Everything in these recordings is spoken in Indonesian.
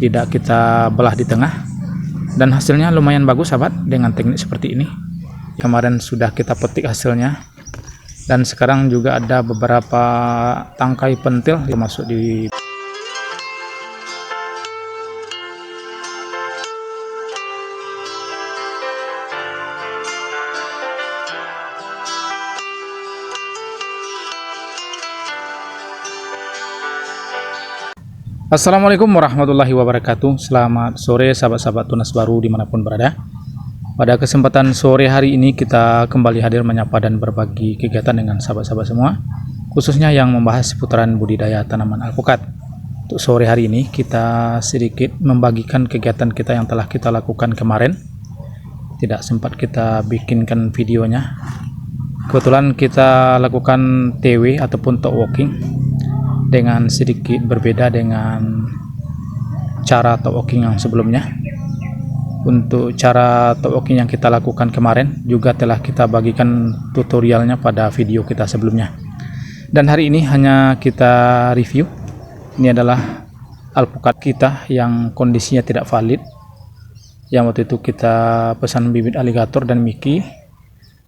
tidak kita belah di tengah, dan hasilnya lumayan bagus sahabat dengan teknik seperti ini. Kemarin sudah kita petik hasilnya, dan sekarang juga ada beberapa tangkai pentil yang masuk di Assalamualaikum warahmatullahi wabarakatuh. Selamat sore sahabat-sahabat tunas baru dimanapun berada. Pada kesempatan sore hari ini kita kembali hadir menyapa dan berbagi kegiatan dengan sahabat-sahabat semua, khususnya yang membahas seputaran budidaya tanaman alpukat. Untuk sore hari ini kita sedikit membagikan kegiatan kita yang telah kita lakukan kemarin. Tidak sempat kita bikinkan videonya. Kebetulan kita lakukan TW ataupun talk walking dengan sedikit berbeda dengan cara talk walking yang sebelumnya. Untuk cara talk walking yang kita lakukan kemarin juga telah kita bagikan tutorialnya pada video kita sebelumnya. Dan hari ini hanya kita review. Ini adalah alpukat kita yang kondisinya tidak valid, yang waktu itu kita pesan bibit aligator dan Mickey,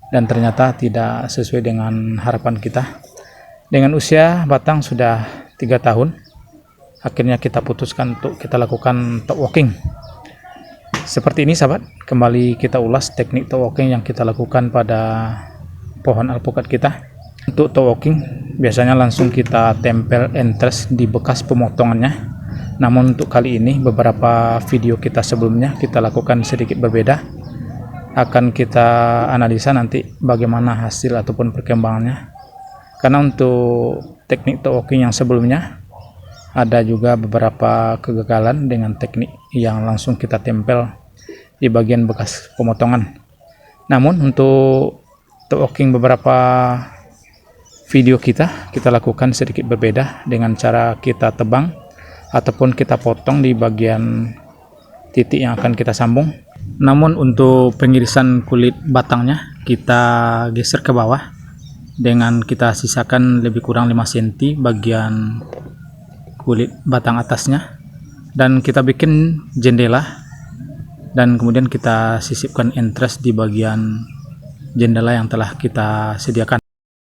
dan ternyata tidak sesuai dengan harapan kita. Dengan usia batang sudah 3 tahun, akhirnya kita putuskan untuk kita lakukan talk walking. Seperti ini sahabat, kembali kita ulas teknik talk walking yang kita lakukan pada pohon alpukat kita. Untuk talk walking biasanya langsung kita tempel entres di bekas pemotongannya. Namun untuk kali ini beberapa video kita sebelumnya kita lakukan sedikit berbeda. Akan kita analisa nanti bagaimana hasil ataupun perkembangannya. Karena untuk teknik talk walking yang sebelumnya ada juga beberapa kegagalan dengan teknik yang langsung kita tempel di bagian bekas pemotongan. Namun untuk talk walking beberapa video kita lakukan sedikit berbeda dengan cara kita tebang ataupun kita potong di bagian titik yang akan kita sambung. Namun untuk pengirisan kulit batangnya kita geser ke bawah dengan kita sisakan lebih kurang 5 cm bagian kulit batang atasnya, dan kita bikin jendela, dan kemudian kita sisipkan entres di bagian jendela yang telah kita sediakan.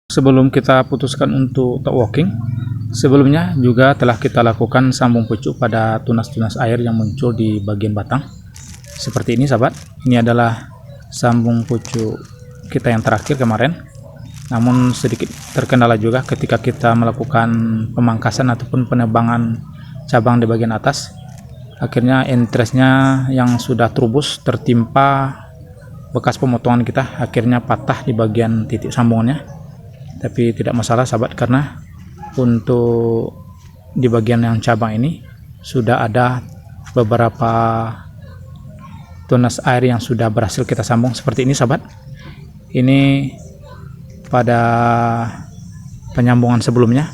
Sebelum kita putuskan untuk talk walking, sebelumnya juga telah kita lakukan sambung pucuk pada tunas-tunas air yang muncul di bagian batang seperti ini sahabat. Ini adalah sambung pucuk kita yang terakhir kemarin. Namun sedikit terkendala juga ketika kita melakukan pemangkasan ataupun penebangan cabang di bagian atas. Akhirnya entresnya yang sudah trubus tertimpa bekas pemotongan kita, akhirnya patah di bagian titik sambungannya. Tapi tidak masalah sahabat, karena untuk di bagian yang cabang ini sudah ada beberapa tunas air yang sudah berhasil kita sambung seperti ini sahabat. Ini pada penyambungan sebelumnya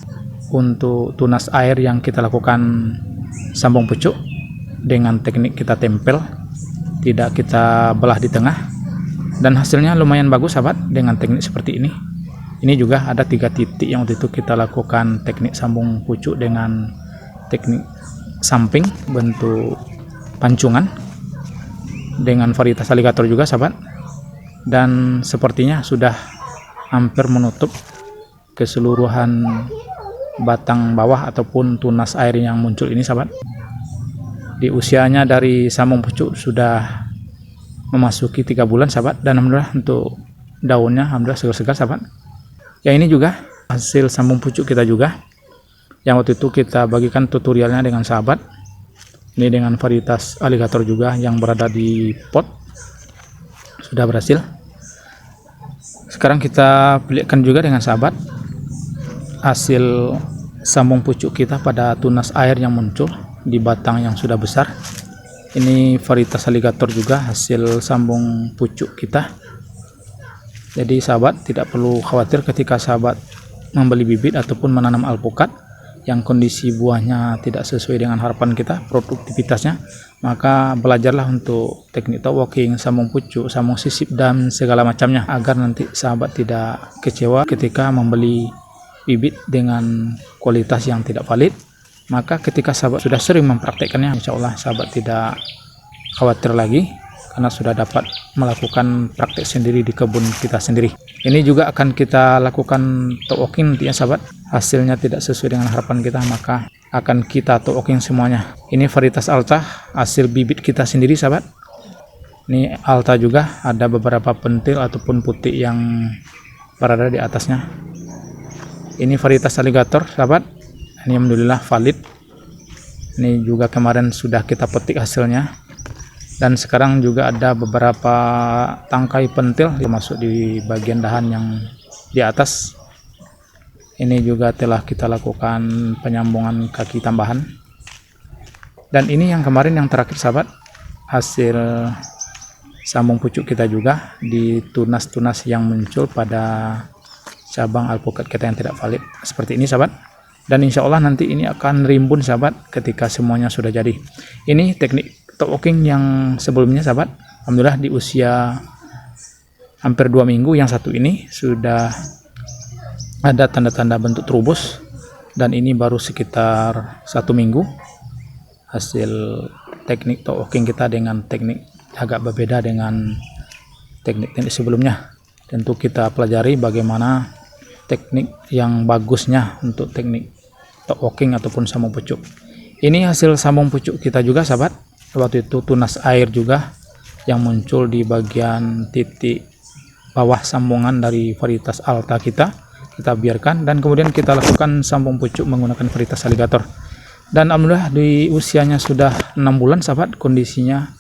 untuk tunas air yang kita lakukan sambung pucuk dengan teknik kita tempel, tidak kita belah di tengah, dan hasilnya lumayan bagus sahabat dengan teknik seperti ini. Ini juga ada 3 titik yang waktu itu kita lakukan teknik sambung pucuk dengan teknik samping bentuk pancungan dengan varietas aligator juga sahabat, dan sepertinya sudah hampir menutup keseluruhan batang bawah ataupun tunas air yang muncul ini sahabat. Di usianya dari sambung pucuk sudah memasuki 3 bulan sahabat, dan alhamdulillah untuk daunnya alhamdulillah segar-segar sahabat. Ya, ini juga hasil sambung pucuk kita juga yang waktu itu kita bagikan tutorialnya dengan sahabat. Ini dengan varietas aligator juga yang berada di pot, sudah berhasil. Sekarang kita perlihatkan juga dengan sahabat hasil sambung pucuk kita pada tunas air yang muncul di batang yang sudah besar. Ini varietas aligator juga hasil sambung pucuk kita. Jadi sahabat tidak perlu khawatir ketika sahabat membeli bibit ataupun menanam alpukat yang kondisi buahnya tidak sesuai dengan harapan kita, produktivitasnya, maka belajarlah untuk teknik talk walking, sambung pucuk, sambung sisip, dan segala macamnya, agar nanti sahabat tidak kecewa ketika membeli bibit dengan kualitas yang tidak valid Maka ketika sahabat sudah sering mempraktekkannya, insya Allah sahabat tidak khawatir lagi karena sudah dapat melakukan praktek sendiri di kebun kita sendiri. Ini juga akan kita lakukan talking nanti ya sahabat. Hasilnya tidak sesuai dengan harapan kita, maka akan kita talking semuanya. Ini varietas Alta, hasil bibit kita sendiri sahabat. Ini Alta juga, ada beberapa pentil ataupun putih yang berada di atasnya. Ini varietas Alligator sahabat. Ini alhamdulillah valid. Ini juga kemarin sudah kita petik hasilnya. Dan sekarang juga ada beberapa tangkai pentil termasuk di bagian dahan yang di atas. Ini juga telah kita lakukan penyambungan kaki tambahan. Dan ini yang kemarin yang terakhir sahabat, hasil sambung pucuk kita juga di tunas-tunas yang muncul pada cabang alpukat kita yang tidak valid seperti ini sahabat. Dan insya Allah nanti ini akan rimbun sahabat ketika semuanya sudah jadi. Ini teknik talking yang sebelumnya sahabat. Alhamdulillah di usia hampir 2 minggu yang satu ini sudah ada tanda-tanda bentuk terubus. Dan ini baru sekitar 1 minggu. Hasil teknik talking kita dengan teknik agak berbeda dengan teknik-teknik sebelumnya. Tentu kita pelajari bagaimana teknik yang bagusnya untuk teknik talking ataupun sambung pucuk. Ini hasil sambung pucuk kita juga sahabat. Waktu itu tunas air juga yang muncul di bagian titik bawah sambungan dari varietas Alta kita biarkan, dan kemudian kita lakukan sambung pucuk menggunakan varietas Alligator. Dan alhamdulillah di usianya sudah 6 bulan sahabat, kondisinya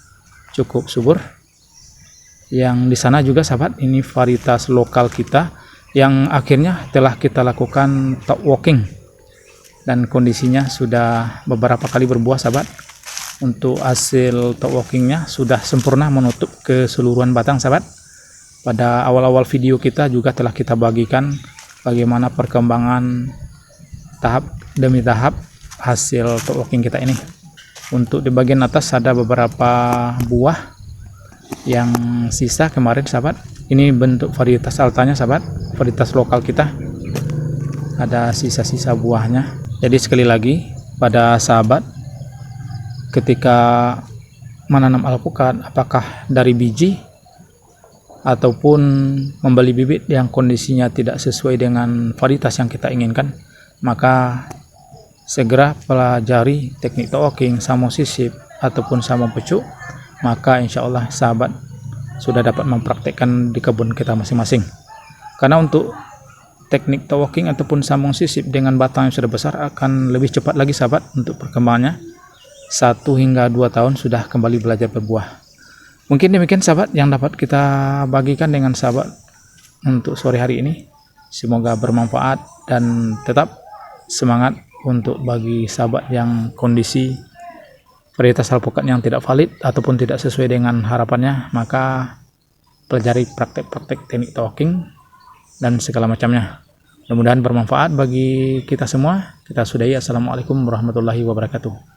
cukup subur. Yang di sana juga sahabat, ini varietas lokal kita yang akhirnya telah kita lakukan talking dan kondisinya sudah beberapa kali berbuah sahabat. Untuk hasil talkingnya sudah sempurna menutup keseluruhan batang sahabat. Pada awal-awal video kita juga telah kita bagikan bagaimana perkembangan tahap demi tahap hasil talking kita ini. Untuk di bagian atas ada beberapa buah yang sisa kemarin sahabat. Ini bentuk varietas Altanya sahabat, varietas lokal kita. Ada sisa-sisa buahnya. Jadi sekali lagi pada sahabat, ketika menanam alpukat, apakah dari biji ataupun membeli bibit yang kondisinya tidak sesuai dengan varietas yang kita inginkan, maka segera pelajari teknik talking, sambung sisip ataupun sambung pucuk, maka insya Allah sahabat sudah dapat mempraktekkan di kebun kita masing-masing. Karena untuk teknik talking ataupun sambung sisip dengan batang yang sudah besar akan lebih cepat lagi sahabat untuk perkembangannya. 1 hingga 2 tahun sudah kembali belajar berbuah. Mungkin demikian sahabat yang dapat kita bagikan dengan sahabat untuk sore hari ini. Semoga bermanfaat dan tetap semangat untuk bagi sahabat yang kondisi varietas alpukat yang tidak valid ataupun tidak sesuai dengan harapannya, maka pelajari praktek-praktek teknik talking dan segala macamnya. Mudah-mudahan bermanfaat bagi kita semua. Kita sudahi. Assalamualaikum warahmatullahi wabarakatuh.